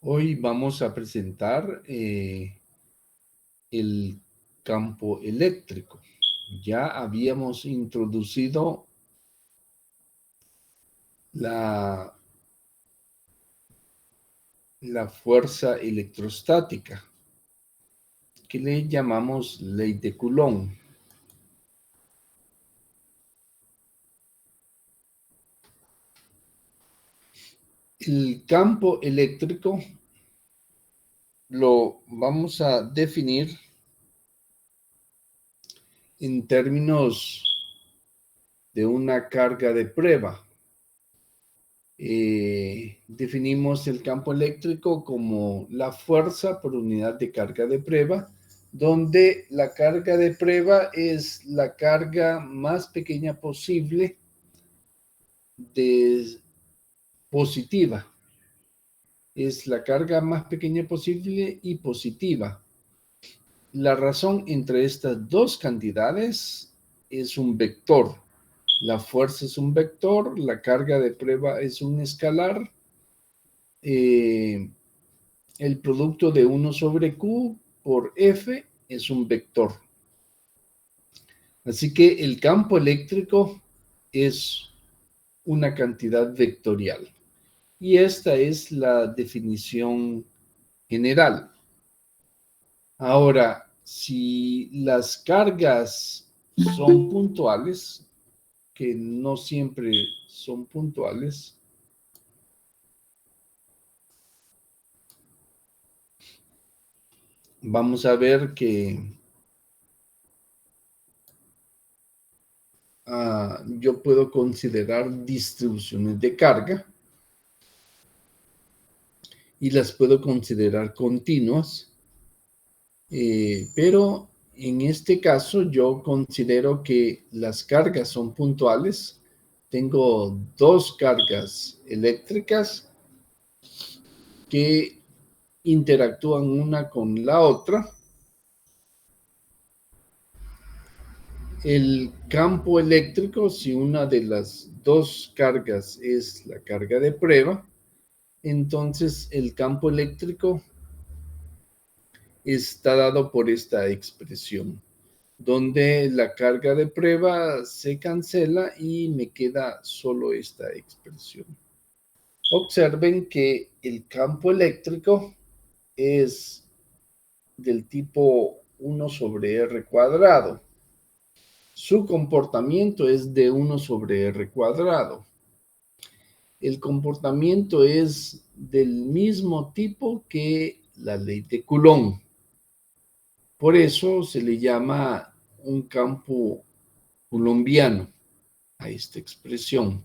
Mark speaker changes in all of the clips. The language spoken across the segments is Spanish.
Speaker 1: Hoy vamos a presentar el campo eléctrico. Ya habíamos introducido la fuerza electrostática, que le llamamos ley de Coulomb. El campo eléctrico lo vamos a definir en términos de una carga de prueba. Definimos el campo eléctrico como la fuerza por unidad de carga de prueba, donde la carga de prueba es la carga más pequeña posible de positiva. Es la carga más pequeña posible y positiva. La razón entre estas dos cantidades es un vector. La fuerza es un vector, la carga de prueba es un escalar. El producto de 1 sobre Q por F es un vector. Así que el campo eléctrico es una cantidad vectorial. Y esta es la definición general. Ahora, si las cargas son puntuales, que no siempre son puntuales, vamos a ver que yo puedo considerar distribuciones de carga y las puedo considerar continuas, pero en este caso yo considero que las cargas son puntuales. Tengo dos cargas eléctricas que interactúan una con la otra. El campo eléctrico, si una de las dos cargas es la carga de prueba, entonces el campo eléctrico está dado por esta expresión, donde la carga de prueba se cancela y me queda solo esta expresión. Observen que el campo eléctrico es del tipo 1 sobre R cuadrado. Su comportamiento es de 1 sobre R cuadrado. El comportamiento es del mismo tipo que la ley de Coulomb. Por eso se le llama un campo coulombiano a esta expresión.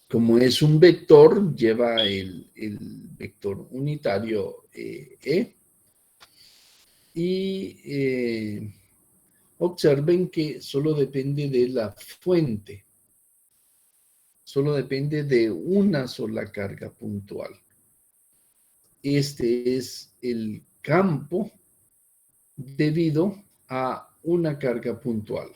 Speaker 1: Como es un vector, lleva el vector unitario E. Y observen que solo depende de la fuente. Solo depende de una sola carga puntual. Este es el campo debido a una carga puntual.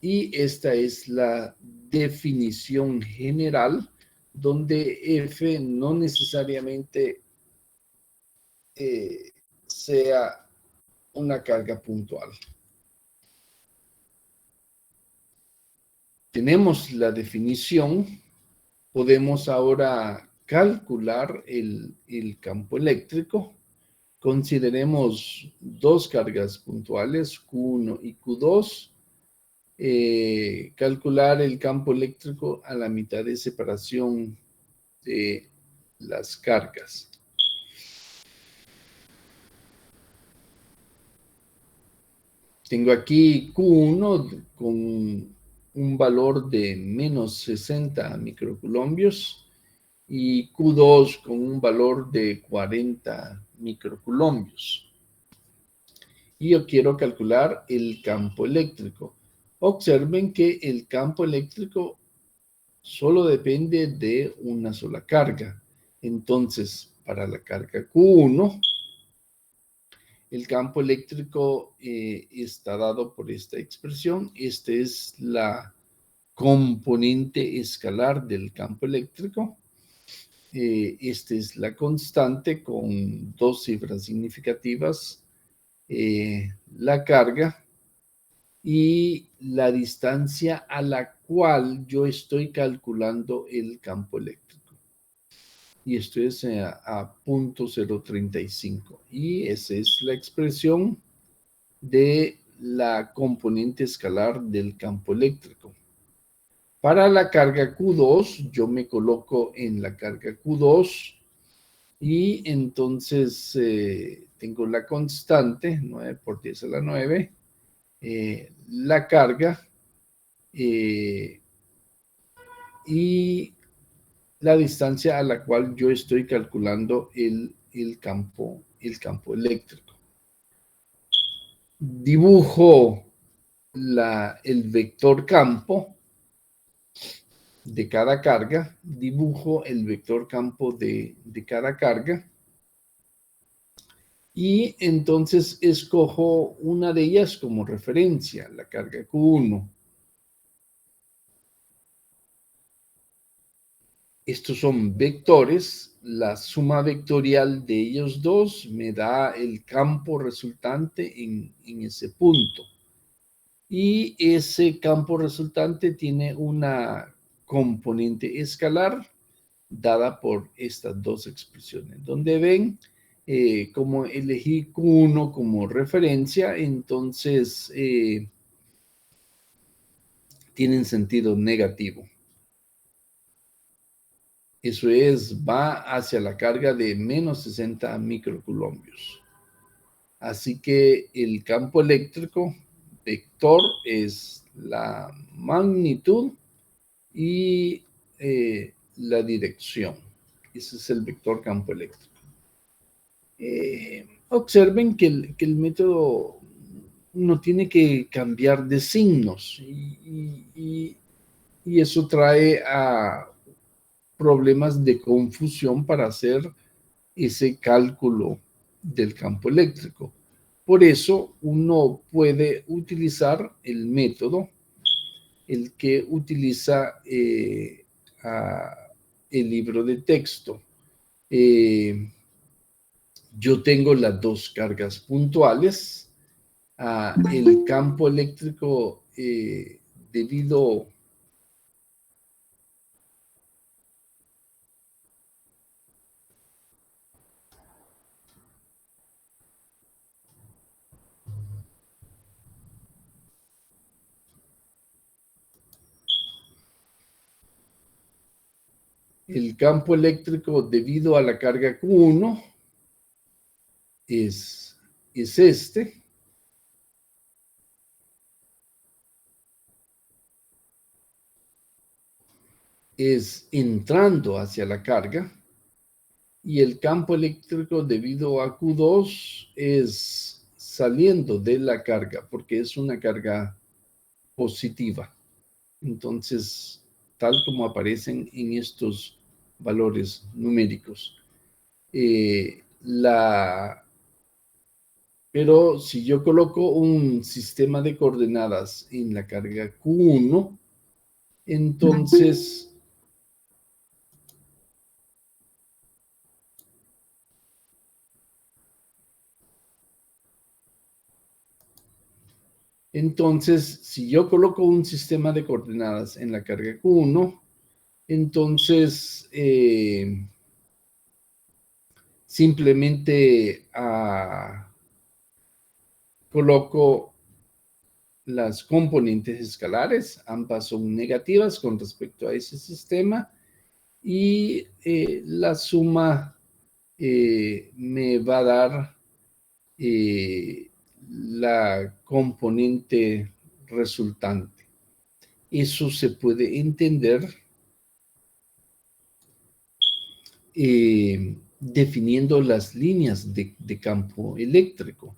Speaker 1: Y esta es la definición general, donde F no necesariamente sea una carga puntual. Tenemos la definición, podemos ahora calcular el campo eléctrico. Consideremos dos cargas puntuales, Q1 y Q2. calcular el campo eléctrico a la mitad de separación de las cargas. Tengo aquí Q1 con un valor de menos 60 microcoulombios y Q2 con un valor de 40 microcoulombios. Y yo quiero calcular el campo eléctrico. Observen que el campo eléctrico solo depende de una sola carga. Entonces, para la carga Q1, el campo eléctrico está dado por esta expresión. Esta es la componente escalar del campo eléctrico. Esta es la constante con dos cifras significativas, la carga y la distancia a la cual yo estoy calculando el campo eléctrico. Y esto es a 0.035. Y esa es la expresión de la componente escalar del campo eléctrico. Para la carga Q2, yo me coloco en la carga Q2 y entonces tengo la constante, 9 por 10 a la 9, la carga y la distancia a la cual yo estoy calculando el campo eléctrico. Dibujo el vector campo de cada carga, dibujo el vector campo de cada carga y entonces escojo una de ellas como referencia, la carga Q1. Estos son vectores, la suma vectorial de ellos dos me da el campo resultante en ese punto. Y ese campo resultante tiene una componente escalar dada por estas dos expresiones, donde ven como elegí Q1 como referencia, entonces tienen sentido negativo. Eso es, va hacia la carga de menos 60 microcoulombios. Así que el campo eléctrico vector es la magnitud y la dirección. Ese es el vector campo eléctrico. Observen que el método no tiene que cambiar de signos y eso trae a problemas de confusión para hacer ese cálculo del campo eléctrico. Por eso uno puede utilizar el método, el que utiliza el libro de texto. Yo tengo las dos cargas puntuales. El campo eléctrico debido el campo eléctrico debido a la carga Q1 es este. Es entrando hacia la carga y el campo eléctrico debido a Q2 es saliendo de la carga porque es una carga positiva. Entonces, tal como aparecen en estos valores numéricos. Pero si yo coloco un sistema de coordenadas en la carga Q1, entonces si yo coloco un sistema de coordenadas en la carga Q1, entonces simplemente coloco las componentes escalares, ambas son negativas con respecto a ese sistema, y la suma me va a dar la componente resultante. Eso se puede entender definiendo las líneas de campo eléctrico.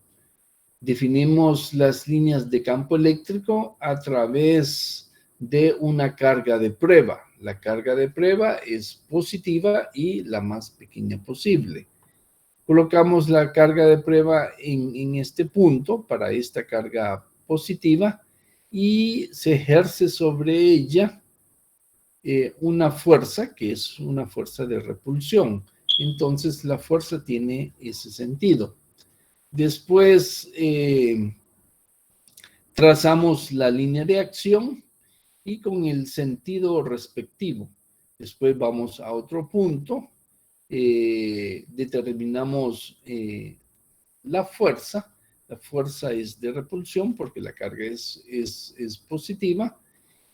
Speaker 1: Definimos las líneas de campo eléctrico a través de una carga de prueba. La carga de prueba es positiva y la más pequeña posible. Colocamos la carga de prueba en este punto para esta carga positiva y se ejerce sobre ella una fuerza que es una fuerza de repulsión. Entonces la fuerza tiene ese sentido. Después trazamos la línea de acción y con el sentido respectivo. Después vamos a otro punto, determinamos la fuerza. La fuerza es de repulsión porque la carga es positiva,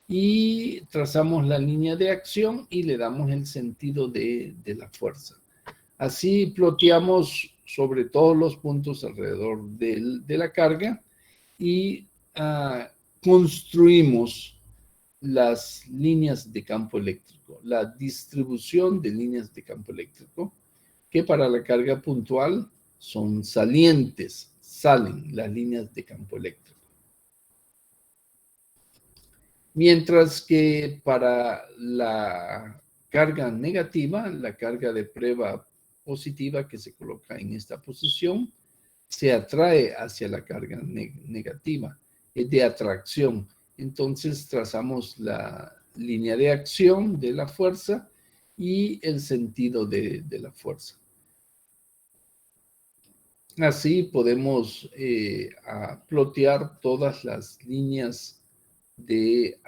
Speaker 1: y trazamos la línea de acción y le damos el sentido de la fuerza. Así ploteamos sobre todos los puntos alrededor de la carga y construimos las líneas de campo eléctrico, la distribución de líneas de campo eléctrico, que para la carga puntual son salientes, salen las líneas de campo eléctrico. Mientras que para la carga negativa, la carga de prueba positiva que se coloca en esta posición, se atrae hacia la carga negativa, es de atracción. Entonces trazamos la línea de acción de la fuerza y el sentido de la fuerza. Así podemos plotear todas las líneas de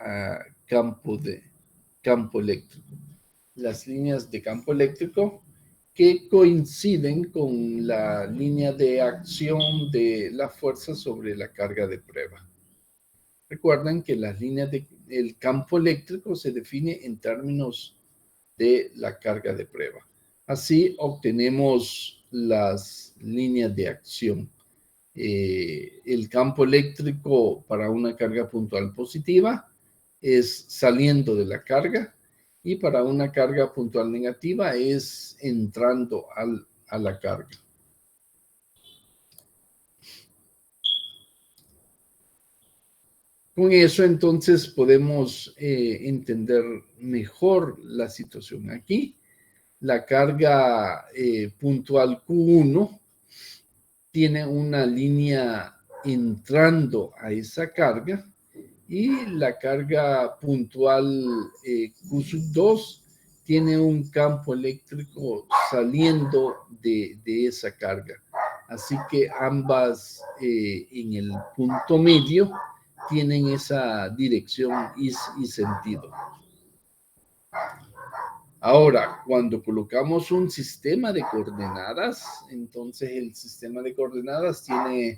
Speaker 1: campo eléctrico. Las líneas de campo eléctrico que coinciden con la línea de acción de la fuerza sobre la carga de prueba. Recuerden que las líneas del campo eléctrico se define en términos de la carga de prueba. Así obtenemos las líneas de acción. El campo eléctrico para una carga puntual positiva es saliendo de la carga, y para una carga puntual negativa es entrando a la carga. Con eso entonces podemos entender mejor la situación aquí. La carga puntual Q1 tiene una línea entrando a esa carga, y la carga puntual Q2 tiene un campo eléctrico saliendo de esa carga. Así que ambas en el punto medio tienen esa dirección y sentido. Ahora, cuando colocamos un sistema de coordenadas, entonces el sistema de coordenadas tiene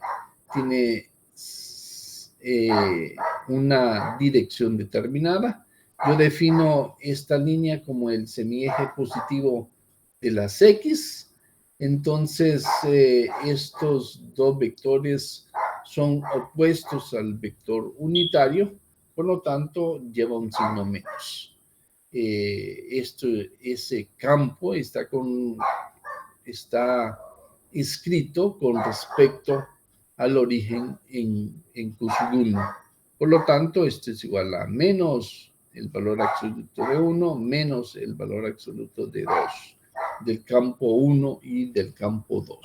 Speaker 1: una dirección determinada. Yo defino esta línea como el semieje positivo de las X. Entonces, estos dos vectores son opuestos al vector unitario, por lo tanto, lleva un signo menos. Ese campo está escrito con respecto al origen en Q1. Por lo tanto, esto es igual a menos el valor absoluto de 1 menos el valor absoluto de 2, del campo 1 y del campo 2.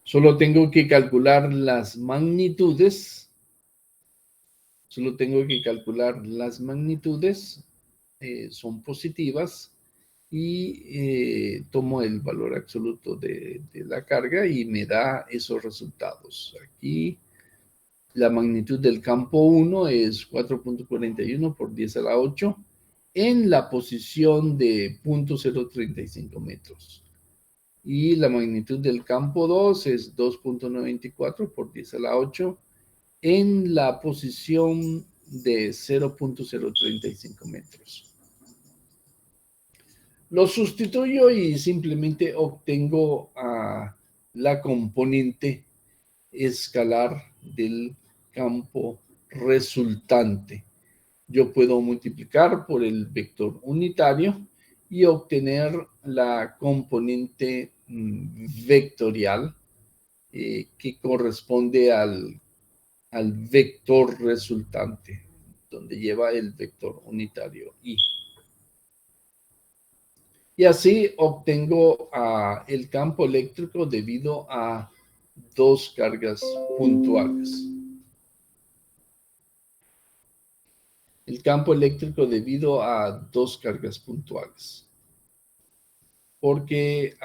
Speaker 1: Solo tengo que calcular las magnitudes. Son positivas, y tomo el valor absoluto de la carga y me da esos resultados. Aquí la magnitud del campo 1 es 4.41 por 10 a la 8 en la posición de 0.035 metros. Y la magnitud del campo 2 es 2.94 por 10 a la 8 en la posición de 0.035 metros. Lo sustituyo y simplemente obtengo la componente escalar del campo resultante. Yo puedo multiplicar por el vector unitario y obtener la componente vectorial que corresponde al vector resultante, donde lleva el vector unitario i. Y así obtengo el campo eléctrico debido a dos cargas puntuales. El campo eléctrico debido a dos cargas puntuales. Porque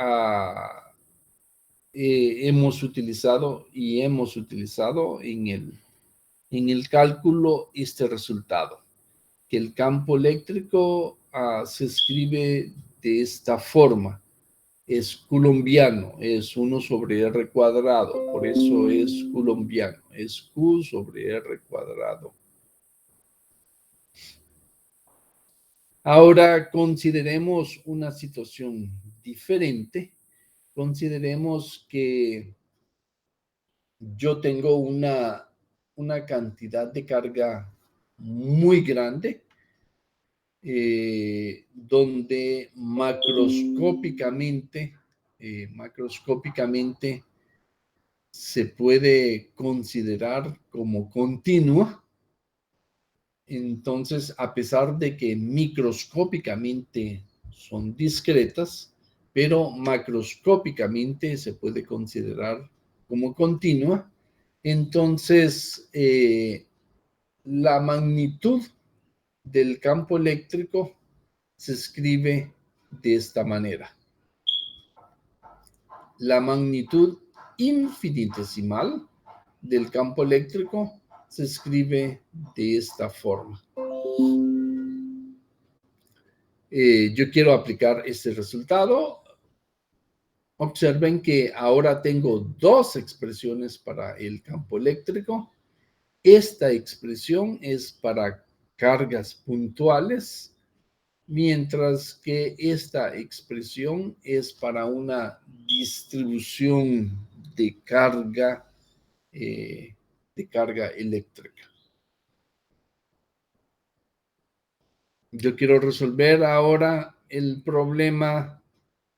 Speaker 1: hemos utilizado en el cálculo este resultado, que el campo eléctrico se escribe de esta forma. Es coulombiano, es 1 sobre R cuadrado, por eso es coulombiano, es Q sobre R cuadrado. Ahora consideremos una situación diferente. Consideremos que yo tengo una cantidad de carga muy grande, donde macroscópicamente se puede considerar como continua. Entonces, a pesar de que microscópicamente son discretas, pero macroscópicamente se puede considerar como continua, entonces la magnitud del campo eléctrico se escribe de esta manera. La magnitud infinitesimal del campo eléctrico se escribe de esta forma. Yo quiero aplicar este resultado. Observen que ahora tengo dos expresiones para el campo eléctrico. Esta expresión es para cargas puntuales, mientras que esta expresión es para una distribución de carga eléctrica. Yo quiero resolver ahora el problema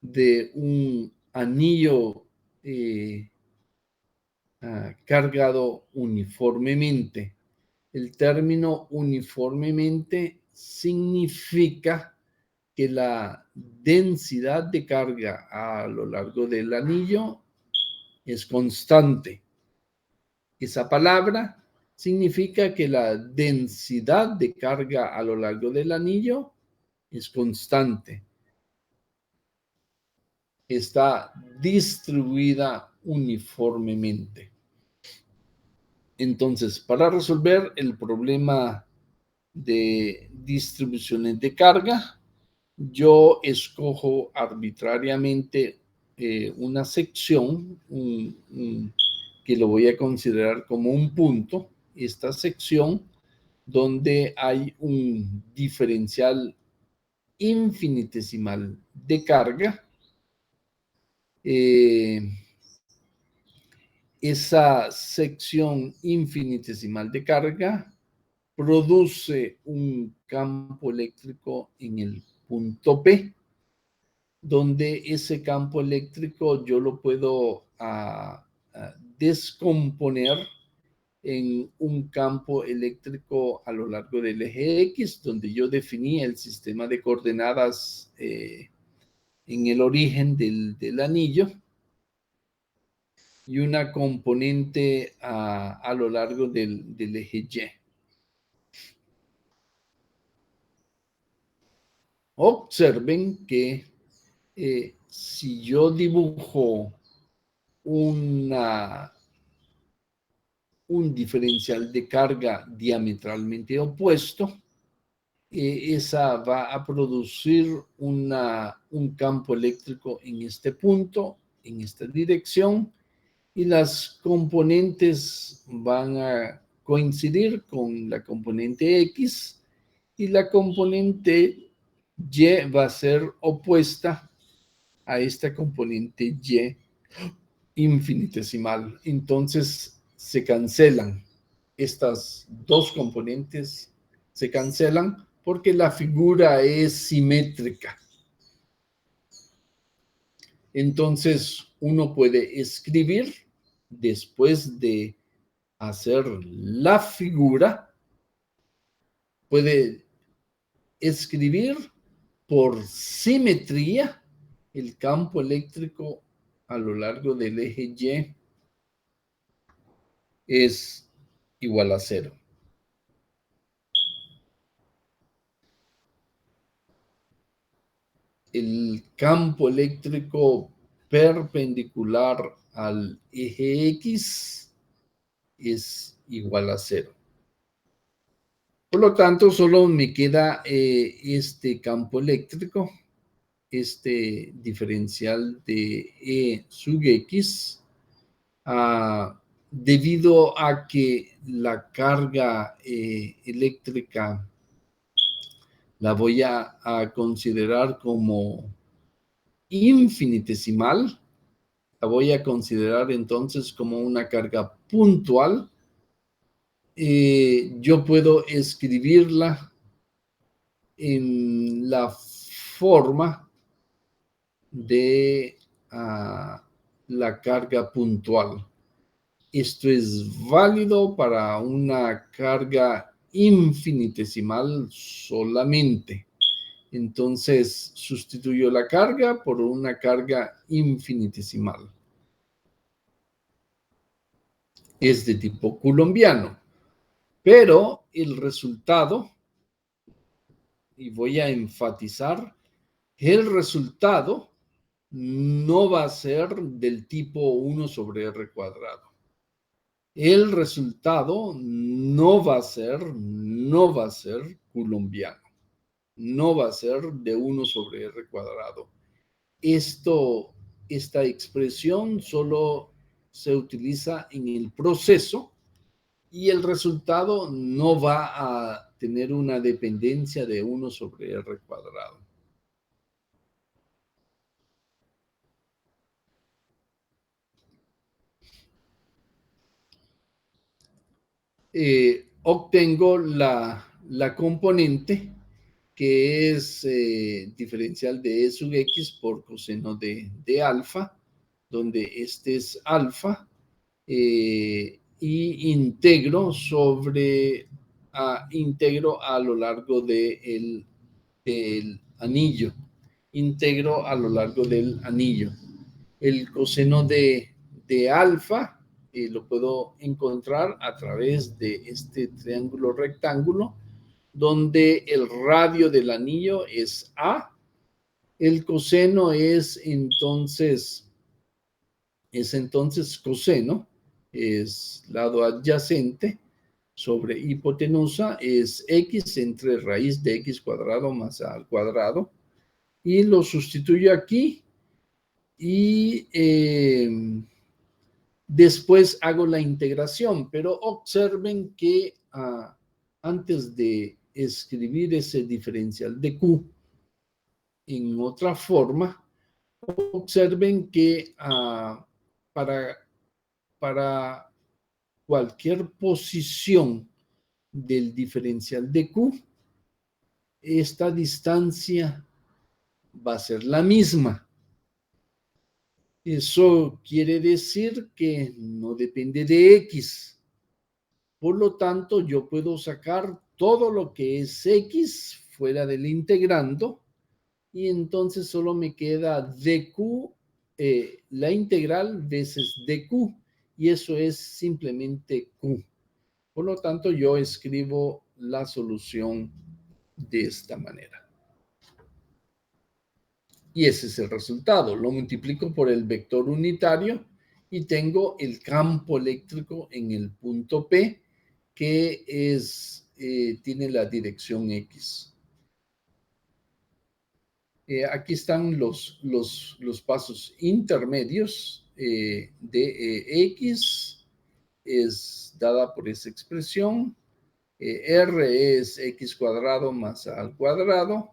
Speaker 1: de un anillo cargado uniformemente. El término uniformemente significa que la densidad de carga a lo largo del anillo es constante. Esa palabra significa que la densidad de carga a lo largo del anillo es constante. Está distribuida uniformemente. Entonces, para resolver el problema de distribuciones de carga, yo escojo arbitrariamente una sección que lo voy a considerar como un punto. Esta sección donde hay un diferencial infinitesimal de carga. Esa sección infinitesimal de carga produce un campo eléctrico en el punto P, donde ese campo eléctrico yo lo puedo descomponer en un campo eléctrico a lo largo del eje X, donde yo definí el sistema de coordenadas en el origen del anillo, y una componente a lo largo del eje Y. Observen que si yo dibujo un diferencial de carga diametralmente opuesto, esa va a producir un campo eléctrico en este punto, en esta dirección, y las componentes van a coincidir con la componente X y la componente Y va a ser opuesta a esta componente Y infinitesimal. Entonces se cancelan estas dos componentes, se cancelan porque la figura es simétrica. Entonces uno puede escribir después de hacer la figura, puede escribir por simetría el campo eléctrico a lo largo del eje Y es igual a 0. El campo eléctrico perpendicular al eje X es igual a 0. Por lo tanto, solo me queda este campo eléctrico, este diferencial de E sub X, debido a que la carga eléctrica la voy a considerar como infinitesimal, la voy a considerar entonces como una carga puntual. Yo puedo escribirla en la forma de la carga puntual. Esto es válido para una carga infinitesimal solamente. Entonces sustituyo la carga por una carga infinitesimal. Es de tipo coulombiano, pero el resultado, y voy a enfatizar, el resultado no va a ser del tipo 1 sobre r cuadrado. El resultado no va a ser coulombiano, no va a ser de 1 sobre r cuadrado. Esta expresión solo se utiliza en el proceso y el resultado no va a tener una dependencia de 1 sobre r cuadrado. Obtengo la componente que es diferencial de E sub X por coseno de alfa, donde este es alfa, y integro integro a lo largo del anillo, integro a lo largo del anillo. El coseno de alfa lo puedo encontrar a través de este triángulo rectángulo, donde el radio del anillo es A. El coseno es entonces coseno, es lado adyacente sobre hipotenusa, es x entre raíz de x cuadrado más a al cuadrado, y lo sustituyo aquí y después hago la integración, pero observen que antes de escribir ese diferencial de Q en otra forma, observen que para cualquier posición del diferencial de Q, esta distancia va a ser la misma. Eso quiere decir que no depende de X. Por lo tanto, yo puedo sacar todo lo que es X fuera del integrando y entonces solo me queda dq, la integral veces dq, y eso es simplemente q. Por lo tanto, yo escribo la solución de esta manera. Y ese es el resultado. Lo multiplico por el vector unitario y tengo el campo eléctrico en el punto P, que tiene la dirección X. Aquí están los pasos intermedios de X es dada por esa expresión. R es x cuadrado más a al cuadrado.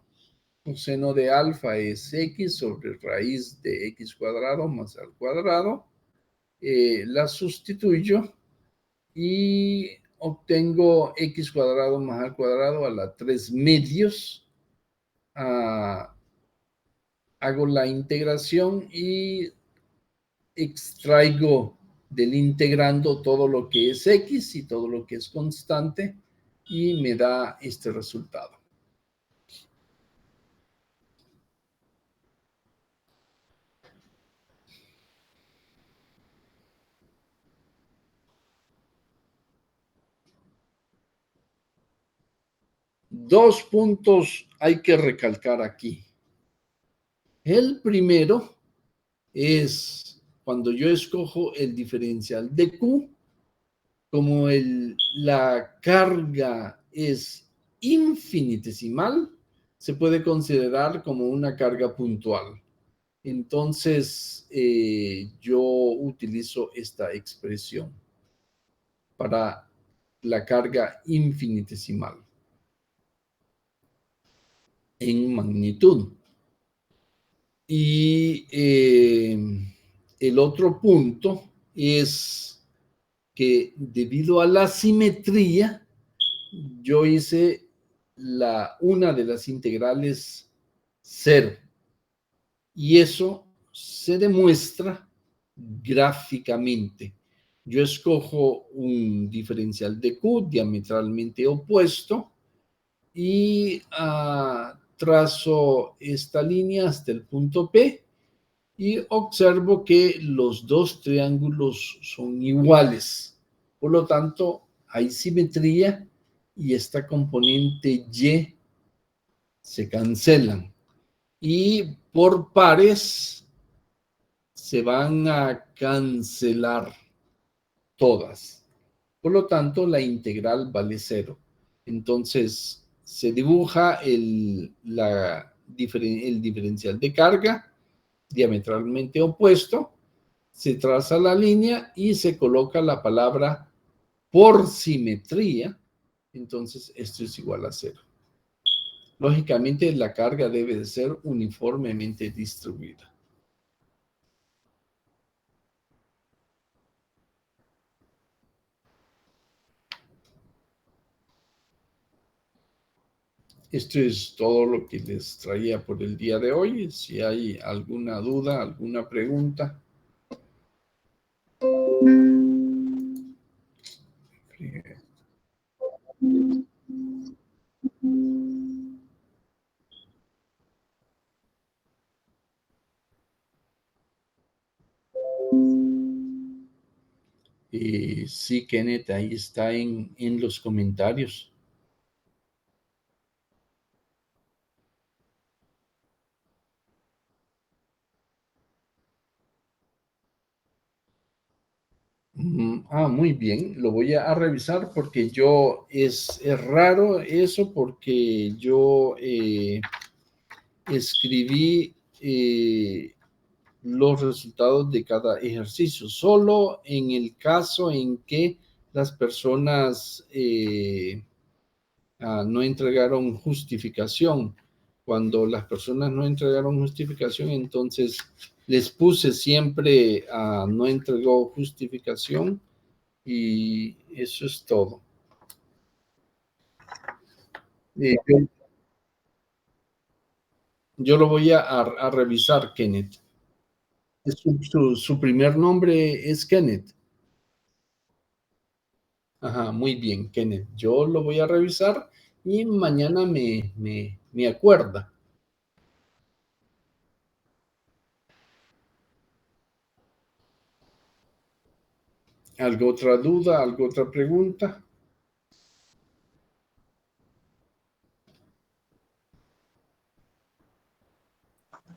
Speaker 1: Coseno de alfa es x sobre raíz de x cuadrado más al cuadrado. La sustituyo y obtengo x cuadrado más al cuadrado a la 3 medios. Hago la integración y extraigo del integrando todo lo que es x y todo lo que es constante y me da este resultado. Dos puntos hay que recalcar aquí. El primero es cuando yo escojo el diferencial de Q, como la carga es infinitesimal, se puede considerar como una carga puntual. Entonces, yo utilizo esta expresión para la carga infinitesimal en magnitud. Y el otro punto es que debido a la simetría, yo hice una de las integrales 0. Y eso se demuestra gráficamente. Yo escojo un diferencial de Q diametralmente opuesto y trazo esta línea hasta el punto P y observo que los dos triángulos son iguales. Por lo tanto, hay simetría y esta componente Y se cancelan. Y por pares se van a cancelar todas. Por lo tanto, la integral vale 0. Entonces, se dibuja el diferencial de carga diametralmente opuesto, se traza la línea y se coloca la palabra por simetría. Entonces, esto es igual a 0. Lógicamente, la carga debe de ser uniformemente distribuida. Esto es todo lo que les traía por el día de hoy. Si hay alguna duda, alguna pregunta. Sí, Kenneth, ahí está en los comentarios. Muy bien, lo voy a revisar porque es raro eso porque yo escribí los resultados de cada ejercicio, solo en el caso en que las personas no entregaron justificación. Cuando las personas no entregaron justificación, entonces les puse siempre no entregó justificación y eso es todo. Yo lo voy a revisar, Kenneth. Su primer nombre es Kenneth. Ajá, muy bien, Kenneth. Yo lo voy a revisar y mañana me acuerda. ¿Algo otra duda? ¿Algo otra pregunta?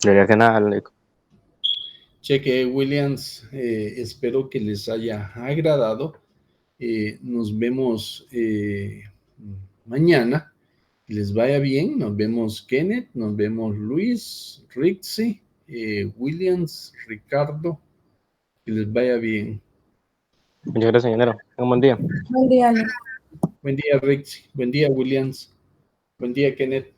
Speaker 2: Diría que nada, Nico.
Speaker 1: Cheque Williams, espero que les haya agradado. Nos vemos mañana. Que les vaya bien. Nos vemos Kenneth, nos vemos Luis, Rixi, Williams, Ricardo. Que les vaya bien.
Speaker 2: Muchas gracias, ingeniero. Tenga un buen día.
Speaker 3: Buen día, Ale.
Speaker 1: Buen día, Rix. Buen día, Williams. Buen día, Kenneth.